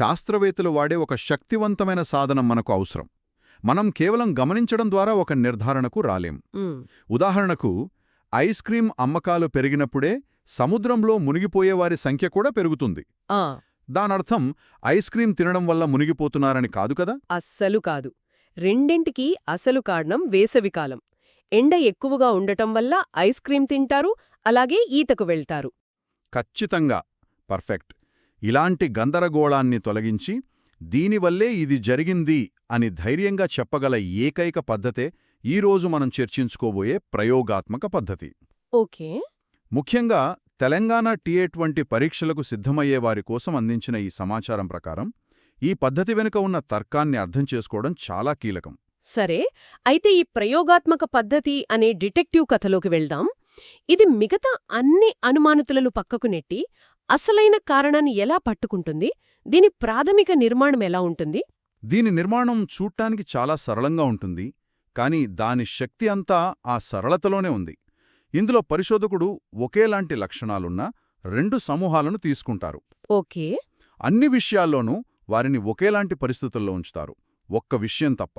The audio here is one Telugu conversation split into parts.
శాస్త్రవేత్తలు వాడే ఒక శక్తివంతమైన సాధనం మనకు అవసరం. మనం కేవలం గమనించడం ద్వారా ఒక నిర్ధారణకు రాలేం. ఉదాహరణకు, ఐస్ క్రీం అమ్మకాలు పెరిగినప్పుడే సముద్రంలో మునిగిపోయేవారి సంఖ్య కూడా పెరుగుతుంది. దానర్థం ఐస్ క్రీం తినడం వల్ల మునిగిపోతున్నారని కాదు కదా? అస్సలు కాదు. రెండింటికీ అసలు కారణం వేసవికాలం. ఎండ ఎక్కువగా ఉండటం వల్ల ఐస్ క్రీం తింటారు, అలాగే ఈతకు వెళ్తారు. ఖచ్చితంగా. పర్ఫెక్ట్. ఇలాంటి గందరగోళాన్ని తొలగించి దీనివల్లే ఇది జరిగింది అని ధైర్యంగా చెప్పగల ఏకైక పద్ధతే ఈరోజు మనం చర్చించుకోబోయే ప్రయోగాత్మక పద్ధతి. ఓకే. ముఖ్యంగా తెలంగాణ టీఏట్ వంటి పరీక్షలకు సిద్ధమయ్యేవారి కోసం అందించిన ఈ సమాచారం ప్రకారం ఈ పద్ధతి వెనుక ఉన్న తర్కాన్ని అర్థం చేసుకోవడం చాలా కీలకం. సరే, అయితే ఈ ప్రయోగాత్మక పద్ధతి అనే డిటెక్టివ్ కథలోకి వెళ్దాం. ఇది మిగతా అన్ని అనుమానితులను పక్కకు నెట్టి అసలైన కారణాన్ని ఎలా పట్టుకుంటుంది? దీని ప్రాథమిక నిర్మాణం ఎలా ఉంటుంది? దీని నిర్మాణం చూడ్డానికి చాలా సరళంగా ఉంటుంది, కానీ దాని శక్తి అంతా ఆ సరళతలోనే ఉంది. ఇందులో పరిశోధకుడు ఒకేలాంటి లక్షణాలున్న 2 సమూహాలను తీసుకుంటారు. ఓకే. అన్ని విషయాల్లోనూ వారిని ఒకేలాంటి పరిస్థితుల్లో ఉంచుతారు, ఒక్క విషయం తప్ప.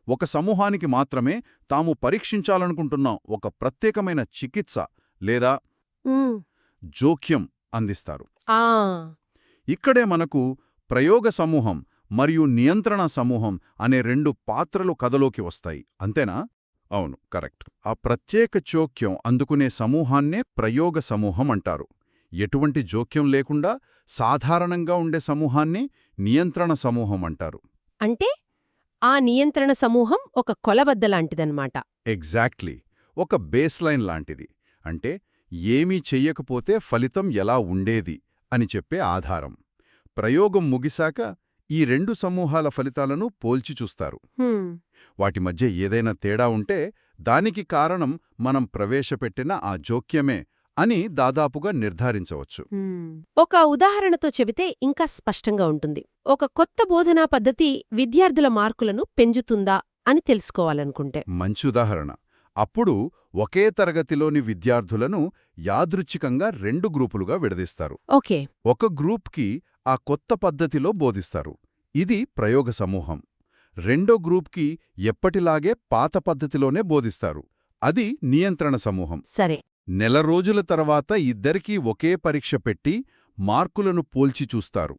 ఒక సమూహానికి మాత్రమే తాము పరీక్షించాలనుకుంటున్న ఒక ప్రత్యేకమైన చికిత్స లేదా జోక్యం అందిస్తారు. ఇక్కడే మనకు ప్రయోగ సమూహం మరియు నియంత్రణ సమూహం అనే 2 పాత్రలు కథలోకి వస్తాయి. అంతేనా? అవును, కరెక్ట్. ఆ ప్రత్యేక జోక్యం అందుకునే సమూహాన్నే ప్రయోగ సమూహం అంటారు. ఎటువంటి జోక్యం లేకుండా సాధారణంగా ఉండే సమూహాన్ని నియంత్రణ సమూహం అంటారు. అంటే ఆ నియంత్రణ సమూహం ఒక కొలబద్దలాంటిదన్నమాట. ఎగ్జాక్ట్లీ. ఒక బేస్లైన్ లాంటిది. అంటే ఏమీ చెయ్యకపోతే ఫలితం ఎలా ఉండేది అని చెప్పే ఆధారం. ప్రయోగం ముగిశాక ఈ 2 సమూహాల ఫలితాలను పోల్చి చూస్తారు. వాటి మధ్య ఏదైనా తేడా ఉంటే దానికి కారణం మనం ప్రవేశపెట్టిన ఆ జోక్యమే అని దాదాపుగా నిర్ధారించవచ్చు. ఒక ఉదాహరణతో చెబితే ఇంకా స్పష్టంగా ఉంటుంది. ఒక కొత్త బోధనా పద్ధతి విద్యార్థుల మార్కులను పెంచుతుందా అని తెలుసుకోవాలనుకుంటే. మంచి ఉదాహరణ. అప్పుడు ఒకే తరగతిలోని విద్యార్థులను యాదృచ్ఛికంగా 2 గ్రూపులుగా విడదీస్తారు. ఓకే. ఒక గ్రూప్కి ఆ కొత్త పద్ధతిలో బోధిస్తారు. ఇది ప్రయోగ సమూహం. రెండో గ్రూప్కి ఎప్పటిలాగే పాత పద్ధతిలోనే బోధిస్తారు. అది నియంత్రణ సమూహం. సరే. నెల రోజుల తర్వాత ఇద్దరికీ ఒకే పరీక్ష పెట్టి మార్కులను పోల్చి చూస్తారు.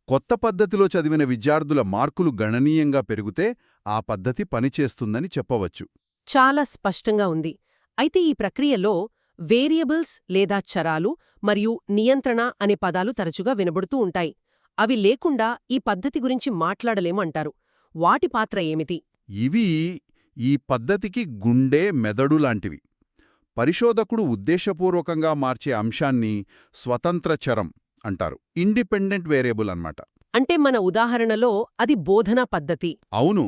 కొత్త పద్ధతిలో చదివిన విద్యార్థుల మార్కులు గణనీయంగా పెరిగితే ఆ పద్ధతి పనిచేస్తుందని చెప్పవచ్చు. చాలా స్పష్టంగా ఉంది. అయితే ఈ ప్రక్రియలో వేరియబుల్స్ లేదా చరాలు మరియు నియంత్రణ అనే పదాలు తరచుగా వినబడుతూ ఉంటాయి. అవి లేకుండా ఈ పద్ధతి గురించి మాట్లాడలేమంటారు. వాటి పాత్ర ఏమిటి? ఇవి ఈ పద్ధతికి గుండె, మెదడు లాంటివి. పరిశోధకుడు ఉద్దేశపూర్వకంగా మార్చే అంశాన్ని స్వతంత్ర చరం అంటారు. ఇండిపెండెంట్ వేరియబుల్ అన్నమాట. అంటే మన ఉదాహరణలో అది బోధనా పద్ధతి. అవును.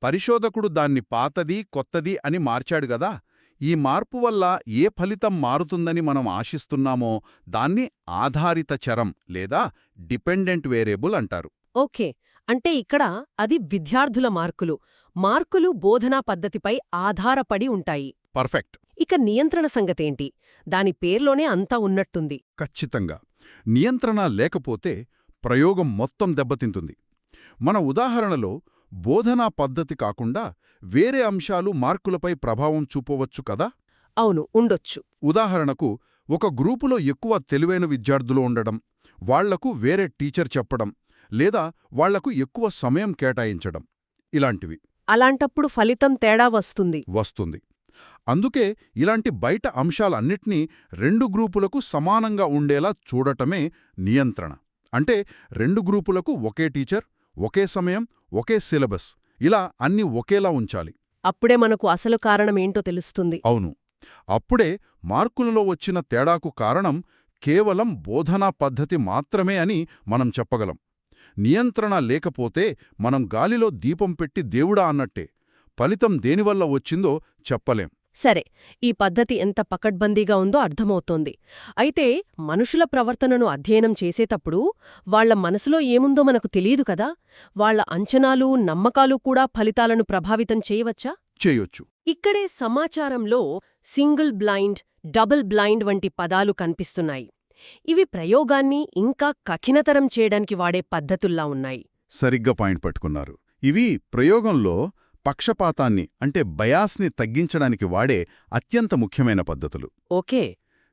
పరిశోధకుడు దాన్ని పాతది, కొత్తది అని మార్చాడు గదా. ఈ మార్పు వల్ల ఏ ఫలితం మారుతుందని మనం ఆశిస్తున్నామో దాన్ని ఆధారిత చరం లేదా డిపెండెంట్ వేరియబుల్ అంటారు. ఓకే. అంటే ఇక్కడ అది విద్యార్థుల మార్కులు బోధనా పద్ధతిపై ఆధారపడి ఉంటాయి. పర్ఫెక్ట్. ఇక నియంత్రణ సంగతేంటి? దాని పేర్లోనే అంతా ఉన్నట్టుంది. ఖచ్చితంగా. నియంత్రణ లేకపోతే ప్రయోగం మొత్తం దెబ్బతింటుంది. మన ఉదాహరణలో బోధనా పద్ధతి కాకుండా వేరే అంశాలు మార్కులపై ప్రభావం చూపవచ్చు కదా? అవును, ఉండొచ్చు. ఉదాహరణకు, ఒక గ్రూపులో ఎక్కువ తెలివైన విద్యార్థులు ఉండడం, వాళ్లకు వేరే టీచర్ చెప్పడం, లేదా వాళ్లకు ఎక్కువ సమయం కేటాయించడం, ఇలాంటివి. అలాంటప్పుడు ఫలితం తేడా వస్తుంది. అందుకే ఇలాంటి బయట అంశాలన్నిటినీ 2 గ్రూపులకు సమానంగా ఉండేలా చూడటమే నియంత్రణ. అంటే 2 గ్రూపులకు ఒకే టీచర్, ఒకే సమయం, ఒకే సిలబస్, ఇలా అన్నీ ఒకేలా ఉంచాలి. అప్పుడే మనకు అసలు కారణమేంటో తెలుస్తుంది. అవును. అప్పుడే మార్కులలో వచ్చిన తేడాకు కారణం కేవలం బోధనా పద్ధతి మాత్రమే అని మనం చెప్పగలం. నియంత్రణ లేకపోతే మనం గాలిలో దీపం పెట్టి దేవుడా అన్నట్టే. ఫలితం దేనివల్ల వచ్చిందో చెప్పలేం. సరే, ఈ పద్ధతి ఎంత పకడ్బందీగా ఉందో అర్థమవుతోంది. అయితే మనుషుల ప్రవర్తనను అధ్యయనం చేసేటప్పుడు వాళ్ల మనసులో ఏముందో మనకు తెలియదు కదా. వాళ్ల అంచనాలు, నమ్మకాలు కూడా ఫలితాలను ప్రభావితం చేయవచ్చా? చేయొచ్చు. ఇక్కడే సమాచారంలో సింగిల్ బ్లైండ్, డబుల్ బ్లైండ్ వంటి పదాలు కనిపిస్తున్నాయి. ఇవి ప్రయోగాన్ని ఇంకా కఠినతరం చేయడానికి వాడే పద్ధతుల్లా ఉన్నాయి. సరిగ్గా పాయింట్ పట్టుకున్నారు. ఇవి ప్రయోగంలో పక్షపాతాన్ని అంటే బయాస్ని తగ్గించడానికి వాడే అత్యంత ముఖ్యమైన పద్ధతులు. ఓకే.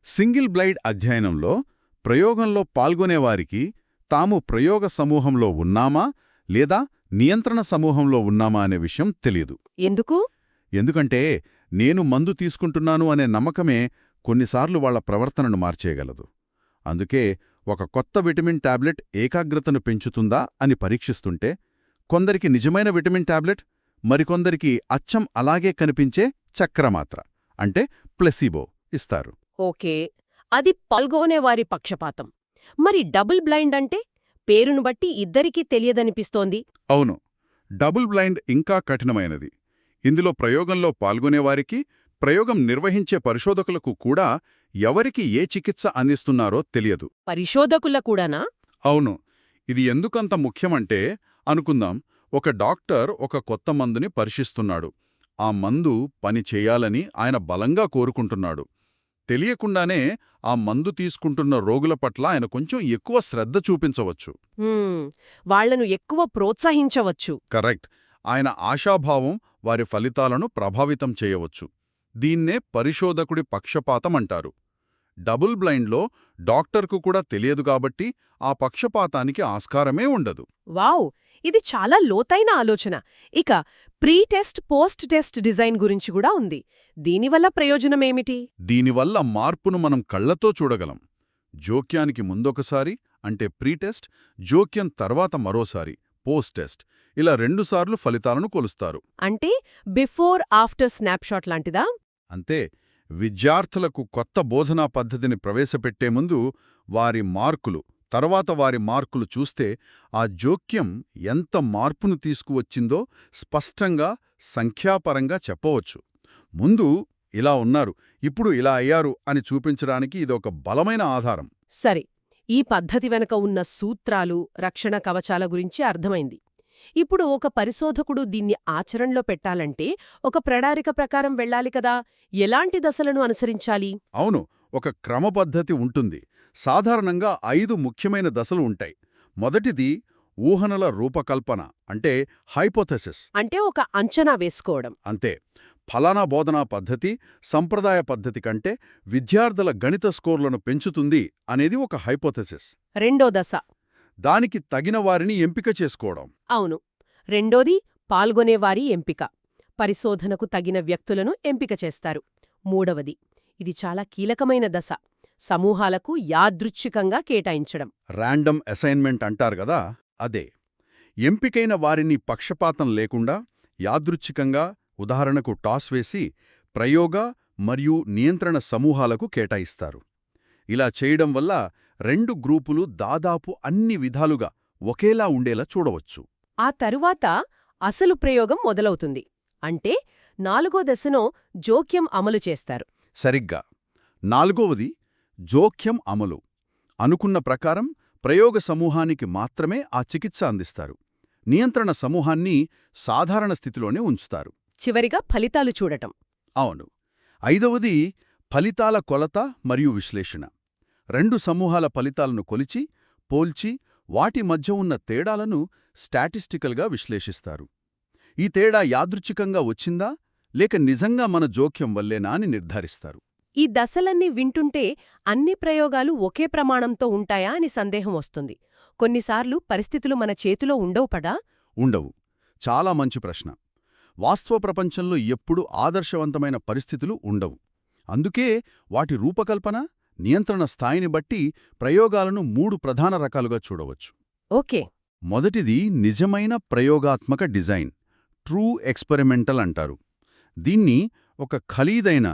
సింగిల్ బ్లైండ్ అధ్యయనంలో ప్రయోగంలో పాల్గొనేవారికి తాము ప్రయోగ సమూహంలో ఉన్నామా లేదా నియంత్రణ సమూహంలో ఉన్నామా అనే విషయం తెలియదు. ఎందుకు? ఎందుకంటే నేను మందు తీసుకుంటున్నాను అనే నమ్మకమే కొన్నిసార్లు వాళ్ల ప్రవర్తనను మార్చేయగలదు. అందుకే ఒక కొత్త విటమిన్ టాబ్లెట్ ఏకాగ్రతను పెంచుతుందా అని పరీక్షిస్తుంటే కొందరికి నిజమైన విటమిన్ టాబ్లెట్, మరికొందరికి అచ్చం అలాగే కనిపించే చక్రమాత్ర అంటే ప్లెసిబో ఇస్తారు. ఓకే, అది పాల్గొనేవారి పక్షపాతం. మరి డబుల్ బ్లైండ్ అంటే పేరును బట్టి ఇద్దరికీ తెలియదనిపిస్తోంది. అవును, డబుల్ బ్లైండ్ ఇంకా కఠినమైనది. ఇందులో ప్రయోగంలో పాల్గొనేవారికి, ప్రయోగం నిర్వహించే పరిశోధకులకు కూడా ఎవరికి ఏ చికిత్స అందిస్తున్నారో తెలియదు. పరిశోధకుల కూడానా? అవును. ఇది ఎందుకంత ముఖ్యమంటే, అనుకుందాం, ఒక డాక్టర్ ఒక కొత్త మందుని పరీక్షిస్తున్నాడు. ఆ మందు పని చేయాలని ఆయన బలంగా కోరుకుంటున్నాడు. తెలియకుండానే ఆ మందు తీసుకుంటున్న రోగుల పట్ల ఆయన కొంచెం ఎక్కువ శ్రద్ధ చూపించవచ్చు. వాళ్లను ఎక్కువ ప్రోత్సహించవచ్చు. కరెక్ట్. ఆయన ఆశాభావం వారి ఫలితాలను ప్రభావితం చేయవచ్చు. దీన్నే పరిశోధకుడి పక్షపాతం అంటారు. డబుల్ బ్లైండ్లో డాక్టర్కు కూడా తెలియదు కాబట్టి ఆ పక్షపాతానికి ఆస్కారమే ఉండదు. వావ్, ఇది చాలా లోతైన ఆలోచన. ఇక pre test post test design గురించి కూడా ఉంది. దీనివల్ల ప్రయోజనమేమిటి? దీనివల్ల మార్పును మనం కళ్లతో చూడగలం. జోక్యానికి ముందొకసారి అంటే ప్రీ టెస్ట్, జోక్యం తర్వాత మరోసారి పోస్ట్ టెస్ట్, ఇలా 2 సార్లు ఫలితాలను కొలుస్తారు. అంటే బిఫోర్ ఆఫ్టర్ స్నాప్షాట్ లాంటిదా? అంతే. విద్యార్థులకు కొత్త బోధనా పద్ధతిని ప్రవేశపెట్టే ముందు వారి మార్కులు, తర్వాత వారి మార్కులు చూస్తే ఆ జోక్యం ఎంత మార్పును తీసుకువచ్చిందో స్పష్టంగా సంఖ్యాపరంగా చెప్పవచ్చు. ముందు ఇలా ఉన్నారు, ఇప్పుడు ఇలా అయ్యారు అని చూపించడానికి ఇదొక బలమైన ఆధారం. సరే, ఈ పద్ధతి వెనక ఉన్న సూత్రాలు, రక్షణ కవచాల గురించి అర్థమైంది. ఇప్పుడు ఒక పరిశోధకుడు దీన్ని ఆచరణలో పెట్టాలంటే ఒక ప్రణాళిక ప్రకారం వెళ్ళాలి కదా. ఎలాంటి దశలను అనుసరించాలి? అవును, ఒక క్రమపద్ధతి ఉంటుంది. సాధారణంగా 5 ముఖ్యమైన దశలు ఉంటాయి. మొదటిది ఊహనల రూపకల్పన అంటే హైపోథెసిస్. అంటే ఒక అంచనా వేసుకోవడం. అంతే. ఫలానా బోధనా పద్ధతి సంప్రదాయ పద్ధతి కంటే విద్యార్థుల గణిత స్కోర్లను పెంచుతుంది అనేది ఒక హైపోథెసిస్. రెండో దశ దానికి తగిన వారిని ఎంపిక చేసుకోవడం. అవును. రెండోది పాల్గొనేవారి ఎంపిక. పరిశోధనకు తగిన వ్యక్తులను ఎంపిక చేస్తారు. మూడవది, ఇది చాలా కీలకమైన దశ, సమూహాలకు యాదృచ్ఛికంగా కేటాయించడం. ర్యాండమ్ అసైన్మెంట్ అంటారు గదా, అదే. ఎంపికైన వారిని పక్షపాతం లేకుండా యాదృచ్ఛికంగా, ఉదాహరణకు టాస్ వేసి, ప్రయోగ మరియు నియంత్రణ సమూహాలకు కేటాయిస్తారు. ఇలా చేయడం వల్ల 2 గ్రూపులు దాదాపు అన్ని విధాలుగా ఒకేలా ఉండేలా చూడవచ్చు. ఆ తరువాత అసలు ప్రయోగం మొదలవుతుంది. అంటే 4వ దశలో జోక్యం అమలు చేస్తారు. సరిగ్గా. 4వది జోక్యం అమలు. అనుకున్న ప్రకారం ప్రయోగ సమూహానికి మాత్రమే ఆ చికిత్స అందిస్తారు. నియంత్రణ సమూహాన్ని సాధారణ స్థితిలోనే ఉంచుతారు. చివరిగా ఫలితాలు చూడటం. అవును. 5వది ఫలితాల కొలత మరియు విశ్లేషణ. 2 సమూహాల ఫలితాలను కొలిచి, పోల్చి, వాటి మధ్య ఉన్న తేడాలను స్టాటిస్టికల్గా విశ్లేషిస్తారు. ఈ తేడా యాదృచ్ఛికంగా వచ్చిందా లేక నిజంగా మన జోక్యం వల్లేనా అని నిర్ధారిస్తారు. ఈ దశలన్నీ వింటుంటే అన్ని ప్రయోగాలు ఒకే ప్రమాణంతో ఉంటాయా అని సందేహం వస్తుంది. కొన్నిసార్లు పరిస్థితులు మన చేతిలో ఉండవు పడా? ఉండవు. చాలా మంచి ప్రశ్న. వాస్తవ ప్రపంచంలో ఎప్పుడూ ఆదర్శవంతమైన పరిస్థితులు ఉండవు. అందుకే వాటి రూపకల్పన, నియంత్రణ స్థాయిని బట్టి ప్రయోగాలను 3 ప్రధాన రకాలుగా చూడవచ్చు. ఓకే. మొదటిది నిజమైన ప్రయోగాత్మక డిజైన్, ట్రూ ఎక్స్పెరిమెంటల్ అంటారు. దీన్ని ఒక ఖరీదైన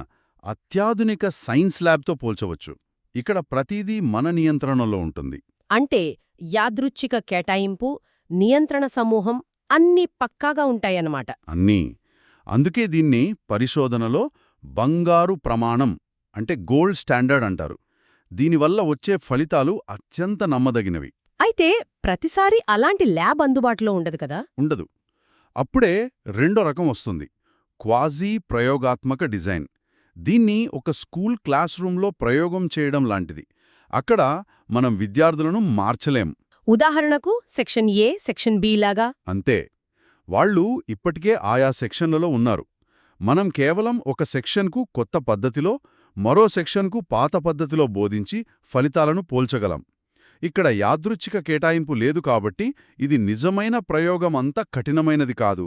అత్యాధునిక సైన్స్ ల్యాబ్తో పోల్చవచ్చు. ఇక్కడ ప్రతిదీ మన నియంత్రణలో ఉంటుంది. అంటే యాదృచ్ఛిక కేటాయింపు, నియంత్రణ సమూహం అన్నీ పక్కాగా ఉంటాయన్నమాట. అన్నీ. అందుకే దీన్ని పరిశోధనలో బంగారు ప్రమాణం అంటే గోల్డ్ స్టాండర్డ్ అంటారు. దీనివల్ల వచ్చే ఫలితాలు అత్యంత నమ్మదగినవి. అయితే ప్రతిసారి అలాంటి ల్యాబ్ అందుబాటులో ఉండదు కదా? ఉండదు. అప్పుడే రెండో రకం వస్తుంది, క్వాజీ ప్రయోగాత్మక డిజైన్. దీన్ని ఒక స్కూల్ క్లాస్ రూంలో ప్రయోగం చేయడం లాంటిది. అక్కడ మనం విద్యార్థులను మార్చలేం. ఉదాహరణకు సెక్షన్ ఏ, సెక్షన్ బి లాగా. అంతే. వాళ్ళు ఇప్పటికే ఆయా సెక్షన్లలో ఉన్నారు. మనం కేవలం ఒక సెక్షన్కు కొత్త పద్ధతిలో, మరో సెక్షన్కు పాత పద్ధతిలో బోధించి ఫలితాలను పోల్చగలం. ఇక్కడ యాదృచ్ఛిక కేటాయింపు లేదు కాబట్టి ఇది నిజమైన ప్రయోగమంత కఠినమైనది కాదు.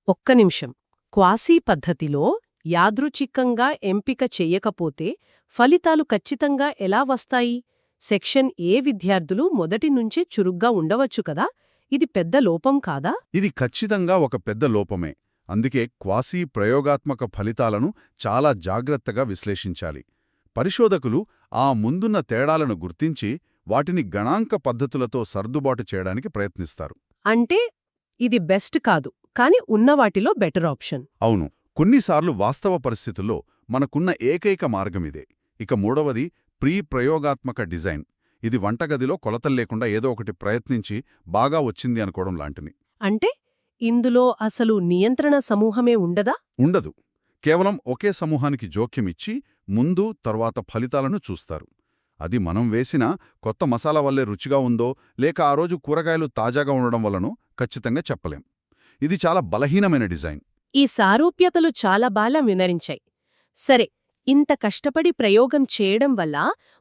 ఒక్క నిమిషం. క్వాసీ పద్ధతిలో యాదృచ్ఛికంగా ఎంపిక చెయ్యకపోతే ఫలితాలు ఖచ్చితంగా ఎలా వస్తాయి? సెక్షన్ ఏ విద్యార్థులు మొదటి నుంచే చురుగ్గా ఉండవచ్చు కదా? ఇది పెద్ద లోపం కాదా? ఇది ఖచ్చితంగా ఒక పెద్ద లోపమే. అందుకే క్వాసీ ప్రయోగాత్మక ఫలితాలను చాలా జాగ్రత్తగా విశ్లేషించాలి. పరిశోధకులు ఆ ముందున్న తేడాలను గుర్తించి వాటిని గణాంక పద్ధతులతో సర్దుబాటు చేయడానికి ప్రయత్నిస్తారు. అంటే ఇది బెస్ట్ కాదు, కాని ఉన్నవాటిలో బెటర్ ఆప్షన్. అవును, కొన్నిసార్లు వాస్తవ పరిస్థితుల్లో మనకున్న ఏకైక మార్గమిదే. ఇక మూడవది ప్రయోగాత్మక డిజైన్. ఇది వంటగదిలో కొలతల్లేకుండా ఏదో ఒకటి ప్రయత్నించి బాగా వచ్చింది అనుకోవడం లాంటిది. అంటే ఇందులో అసలు నియంత్రణ సమూహమే ఉండదా? ఉండదు. కేవలం ఒకే సమూహానికి జోక్యమిచ్చి ముందు తర్వాత ఫలితాలను చూస్తారు. అది మనం వేసిన కొత్త మసాలా వల్లే రుచిగా ఉందో లేక ఆ రోజు కూరగాయలు తాజాగా ఉండడం వల్లనో ఖచ్చితంగా చెప్పలేం. ఇది చాలా బలహీనమైన డిజైన్. ఈ సారూప్యతలు చాలా బాగా వినరించాయి. సరే, ఇంత కష్టపడి ప్రయోగం చేయడం వల్ల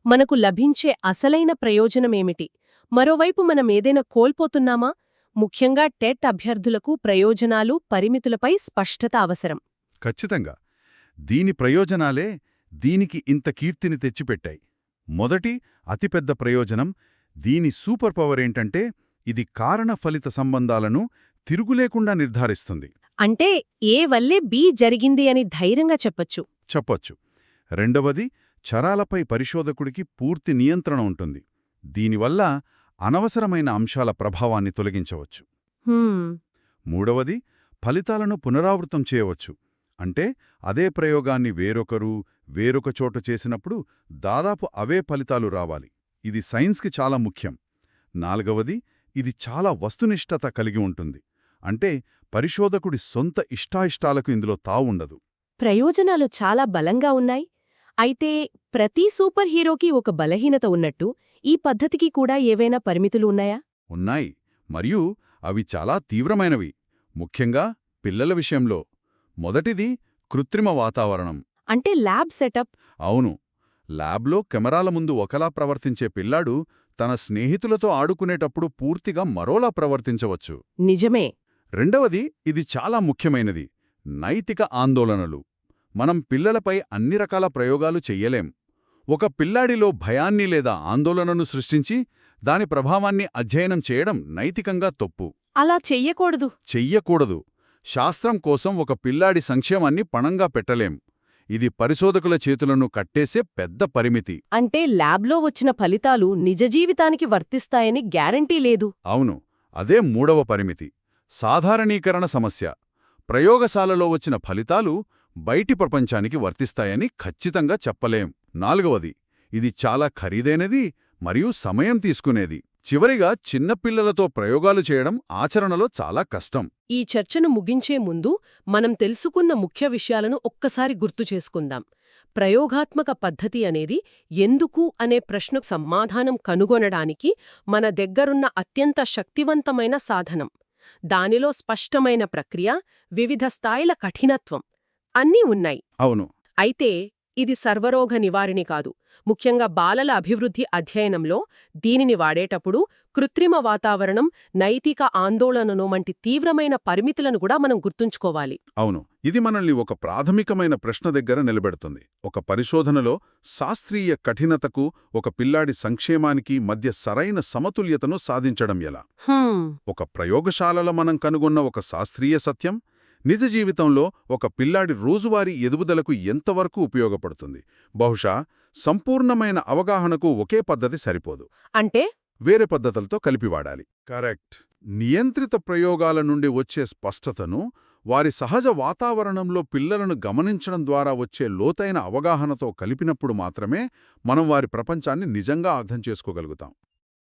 మనకు లభించే అసలైన ప్రయోజనమేమిటి? మరోవైపు మనం ఏదైనా కోల్పోతున్నామా? ముఖ్యంగా టెట్ అభ్యర్థులకు ప్రయోజనాలు, పరిమితులపై స్పష్టత అవసరం. ఖచ్చితంగా. దీని ప్రయోజనాలే దీనికి ఇంత కీర్తిని తెచ్చిపెట్టాయి. మొదటి అతిపెద్ద ప్రయోజనం, దీని సూపర్ పవర్ ఏంటంటే ఇది కారణ ఫలిత సంబంధాలను తిరుగులేకుండా నిర్ధారిస్తుంది. అంటే ఏ వల్లే బి జరిగింది అని ధైర్యంగా చెప్పొచ్చు. రెండవది, చరాలపై పరిశోధకుడికి పూర్తి నియంత్రణ ఉంటుంది. దీనివల్ల అనవసరమైన అంశాల ప్రభావాన్ని తొలగించవచ్చు. మూడవది, ఫలితాలను పునరావృతం చేయవచ్చు. అంటే అదే ప్రయోగాన్ని వేరొక చోట చేసినప్పుడు దాదాపు అవే ఫలితాలు రావాలి. ఇది సైన్స్కి చాలా ముఖ్యం. నాలుగవది, ఇది చాలా వస్తునిష్టత కలిగి ఉంటుంది. అంటే పరిశోధకుడి సొంత ఇష్టాయిష్టాలకు ఇందులో తావుండదు. ప్రయోజనాలు చాలా బలంగా ఉన్నాయి. అయితే ప్రతి సూపర్ హీరోకి ఒక బలహీనత ఉన్నట్టు ఈ పద్ధతికి కూడా ఏవైనా పరిమితులు ఉన్నాయా? ఉన్నాయి, మరియు అవి చాలా తీవ్రమైనవి. ముఖ్యంగా పిల్లల విషయంలో. మొదటిది కృత్రిమ వాతావరణం. అంటే ల్యాబ్ సెటప్. అవును, ల్యాబ్లో కెమెరాల ముందు ఒకలా ప్రవర్తించే పిల్లాడు తన స్నేహితులతో ఆడుకునేటప్పుడు పూర్తిగా మరోలా ప్రవర్తించవచ్చు. నిజమే. రెండవది, ఇది చాలా ముఖ్యమైనది, నైతిక ఆందోళనలు. మనం పిల్లలపై అన్ని రకాల ప్రయోగాలు చెయ్యలేం. ఒక పిల్లాడిలో భయాన్ని లేదా ఆందోళనను సృష్టించి దాని ప్రభావాన్ని అధ్యయనం చేయడం నైతికంగా తప్పు. అలా చెయ్యకూడదు. శాస్త్రం కోసం ఒక పిల్లాడి సంక్షేమాన్ని పణంగా పెట్టలేం. ఇది పరిశోధకుల చేతులను కట్టేసే పెద్ద పరిమితి. అంటే ల్యాబ్లో వచ్చిన ఫలితాలు నిజ జీవితానికి వర్తిస్తాయని గ్యారంటీ లేదు. అవును, అదే మూడవ పరిమితి, సాధారణీకరణ సమస్య. ప్రయోగశాలలో వచ్చిన ఫలితాలు బయటి ప్రపంచానికి వర్తిస్తాయని ఖచ్చితంగా చెప్పలేం. నాలుగవది, ఇది చాలా ఖరీదైనది మరియు సమయం తీసుకునేది. చివరిగా చిన్నపిల్లలతో ప్రయోగాలు చేయడం ఆచరణలో చాలా కష్టం. ఈ చర్చను ముగించే ముందు మనం తెలుసుకున్న ముఖ్య విషయాలను ఒక్కసారి గుర్తు చేసుకుందాం. ప్రయోగాత్మక పద్ధతి అనేది ఎందుకు అనే ప్రశ్నకు సమాధానం కనుగొనడానికి మన దగ్గరున్న అత్యంత శక్తివంతమైన సాధనం. దానిలో స్పష్టమైన ప్రక్రియ, వివిధ స్థాయిల కఠినత్వం అన్నీ ఉన్నాయి. అవును. అయితే ఇది సర్వరోగ నివారిణి కాదు. ముఖ్యంగా బాలల అభివృద్ధి అధ్యయనంలో దీనిని వాడేటప్పుడు కృత్రిమ వాతావరణం, నైతిక ఆందోళనను వంటి తీవ్రమైన పరిమితులను కూడా మనం గుర్తుంచుకోవాలి. అవును, ఇది మనల్ని ఒక ప్రాథమికమైన ప్రశ్న దగ్గర నిలబెడుతుంది. ఒక పరిశోధనలో శాస్త్రీయ కఠినతకు, ఒక పిల్లాడి సంక్షేమానికి మధ్య సరైన సమతుల్యతను సాధించడం ఎలా? ఒక ప్రయోగశాలలో మనం కనుగొన్న ఒక శాస్త్రీయ సత్యం నిజ జీవితంలో ఒక పిల్లాడి రోజువారీ ఎదుగుదలకు ఎంతవరకు ఉపయోగపడుతుంది? బహుశా సంపూర్ణమైన అవగాహనకు ఒకే పద్ధతి సరిపోదు. అంటే వేరే పద్ధతులతో కలిపి వాడాలి. కరెక్ట్. నియంత్రిత ప్రయోగాల నుండి వచ్చే స్పష్టతను, వారి సహజ వాతావరణంలో పిల్లలను గమనించడం ద్వారా వచ్చే లోతైన అవగాహనతో కలిపినప్పుడు మాత్రమే మనం వారి ప్రపంచాన్ని నిజంగా అర్థం చేసుకోగలుగుతాం.